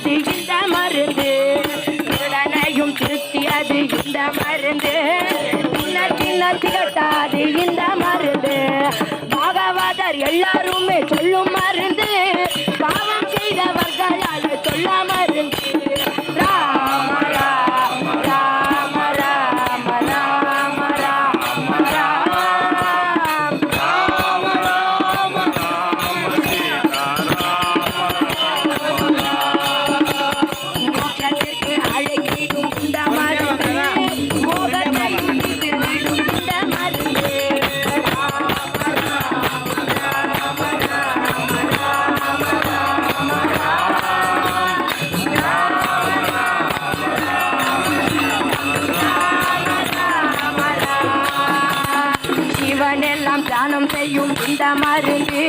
அது இந்த மருந்து உடனையும் திருத்தியது இந்த மருந்து சின்ன திகட்டாது இந்த மருந்து பாகவதர் எல்லாருமே சொல்லும் மருந்து பாவம் செய்தவர்களால் சொல்ல மருந்து ராம ராம ராம ராம ராம ராம அழகிடும் இந்த மருந்து மோகத்தையும் இந்த மருந்து சிவனெல்லாம் தியானம் செய்யும் இந்த மருந்து